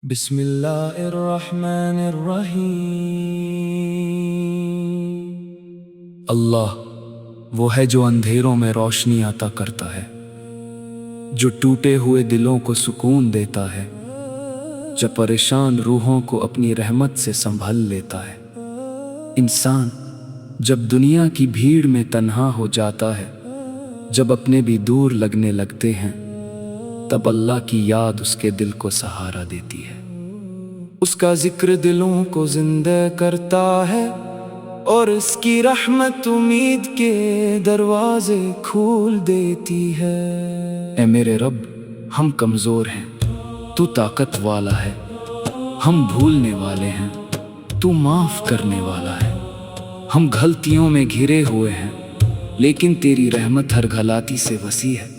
بسم اللہ الرحمن الرحیم۔ اللہ وہ ہے جو اندھیروں میں روشنی عطا کرتا ہے، جو ٹوٹے ہوئے دلوں کو سکون دیتا ہے، جو پریشان روحوں کو اپنی رحمت سے سنبھال لیتا ہے۔ انسان جب دنیا کی بھیڑ میں تنہا ہو جاتا ہے، جب اپنے بھی دور لگنے لگتے ہیں، تب اللہ کی یاد اس کے دل کو سہارا دیتی ہے۔ اس کا ذکر دلوں کو زندہ کرتا ہے اور اس کی رحمت امید کے دروازے کھول دیتی ہے۔ اے میرے رب، ہم کمزور ہیں، تو طاقت والا ہے، ہم بھولنے والے ہیں، تو معاف کرنے والا ہے۔ ہم غلطیوں میں گھرے ہوئے ہیں، لیکن تیری رحمت ہر غلطی سے وسیع ہے۔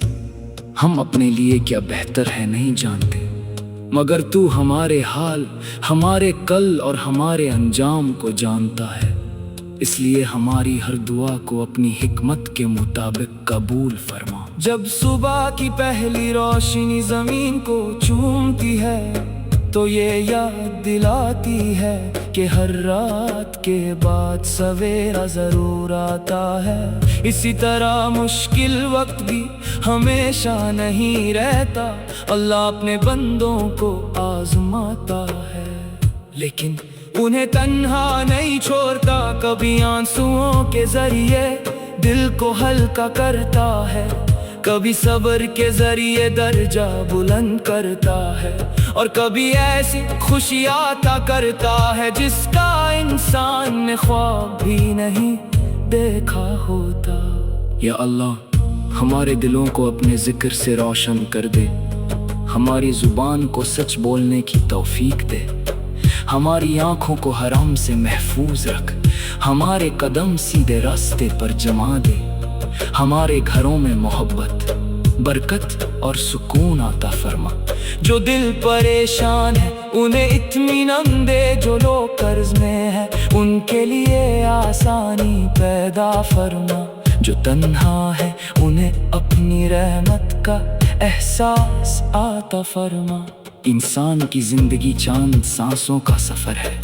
ہم اپنے لیے کیا بہتر ہے نہیں جانتے، مگر تو ہمارے حال، ہمارے کل اور ہمارے انجام کو جانتا ہے۔ اس لیے ہماری ہر دعا کو اپنی حکمت کے مطابق قبول فرما۔ جب صبح کی پہلی روشنی زمین کو چومتی ہے، تو یہ یاد دلاتی ہے کہ ہر رات کے بعد سویرا ضرور آتا ہے۔ اسی طرح مشکل وقت بھی ہمیشہ نہیں رہتا، اللہ اپنے بندوں کو آزماتا ہے، لیکن انہیں تنہا نہیں چھوڑتا۔ کبھی آنسوؤں کے ذریعے دل کو ہلکا کرتا ہے، کبھی صبر کے ذریعے درجہ بلند کرتا ہے، اور کبھی ایسی خوشی عطا کرتا ہے جس کا انسان نے خواب بھی نہیں دیکھا ہوتا۔ یا اللہ، ہمارے دلوں کو اپنے ذکر سے روشن کر دے، ہماری زبان کو سچ بولنے کی توفیق دے، ہماری آنکھوں کو حرام سے محفوظ رکھ، ہمارے قدم سیدھے راستے پر جما دے، ہمارے گھروں میں محبت، برکت اور سکون عطا فرما۔ جو دل پریشان ہے انہیں اطمینان دے، جو لوگ قرض میں ہے ان کے لیے آسانی پیدا فرما، جو تنہا ہے انہیں اپنی رحمت کا احساس عطا فرما۔ انسان کی زندگی چند سانسوں کا سفر ہے۔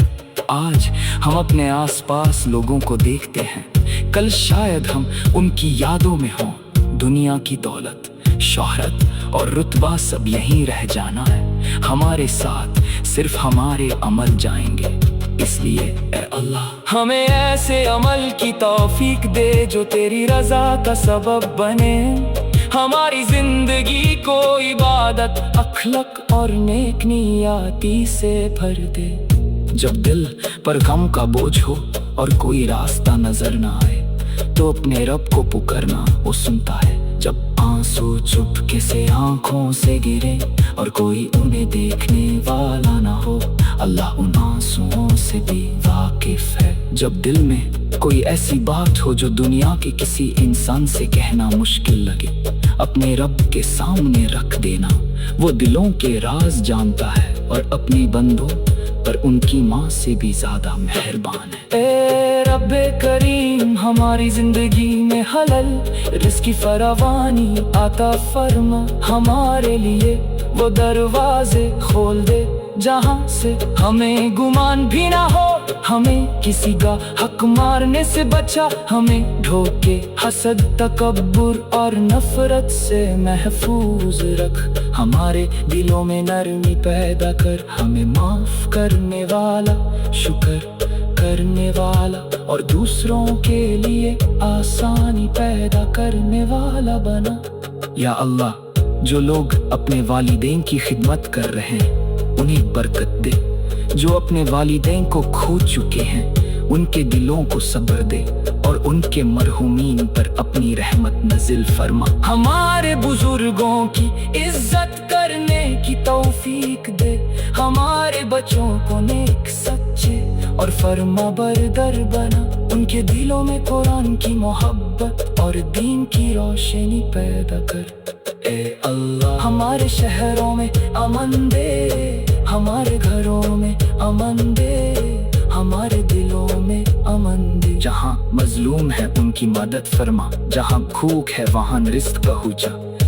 آج ہم اپنے آس پاس لوگوں کو دیکھتے ہیں، کل شاید ہم ان کی یادوں میں ہوں۔ دنیا کی دولت، شہرت اور رتبہ سب یہیں رہ جانا ہے، ہمارے ساتھ صرف ہمارے عمل جائیں گے۔ اس لیے اے اللہ، ہمیں ایسے عمل کی توفیق دے جو تیری رضا کا سبب بنے، ہماری زندگی کو عبادت، اخلاق اور نیک نیتی سے بھر دے۔ جب دل پر غم کا بوجھ ہو اور کوئی راستہ نظر نہ آئے، تو اپنے رب کو پکارنا، وہ سنتا ہے۔ جب آنسو چپکے سے آنکھوں سے گرے اور کوئی انہیں دیکھنے والا نہ ہو، اللہ ان آنسوؤں سے بھی واقف ہے۔ جب دل میں کوئی ایسی بات ہو جو دنیا کے کسی انسان سے کہنا مشکل لگے، اپنے رب کے سامنے رکھ دینا، وہ دلوں کے راز جانتا ہے اور اپنی بندوں پر ان کی ماں سے بھی زیادہ مہربان ہے۔ اے رب کریم، ہماری زندگی میں حلال رزق کی فراوانی عطا فرما، ہمارے لیے وہ دروازے کھول دے جہاں سے ہمیں گمان بھی نہ ہو، ہمیں کسی کا حق مارنے سے بچا، ہمیں دھوکے، حسد، تکبر اور نفرت سے محفوظ رکھ، ہمارے دلوں میں نرمی پیدا کر، ہمیں معاف کرنے والا، شکر کرنے والا اور دوسروں کے لیے آسانی پیدا کرنے والا بنا۔ یا اللہ، جو لوگ اپنے والدین کی خدمت کر رہے ہیں انہیں برکت دے، جو اپنے والدین کو کھو چکے ہیں ان کے دلوں کو صبر دے، اور ان کے مرحومین پر اپنی رحمت نازل فرما۔ ہمارے بزرگوں کی عزت کرنے کی توفیق دے، ہمارے بچوں کو نیک، سچے اور فرما بردار بنا، ان کے دلوں میں قرآن کی محبت اور دین کی روشنی پیدا کر۔ اے اللہ، ہمارے شہروں میں امن دے، ہمارے گھروں میں امن دے، ہمارے دلوں میں امن دے۔ جہاں مظلوم ہے ان کی مدد فرما، جہاں بھوک ہے وہاں رزق پہنچا،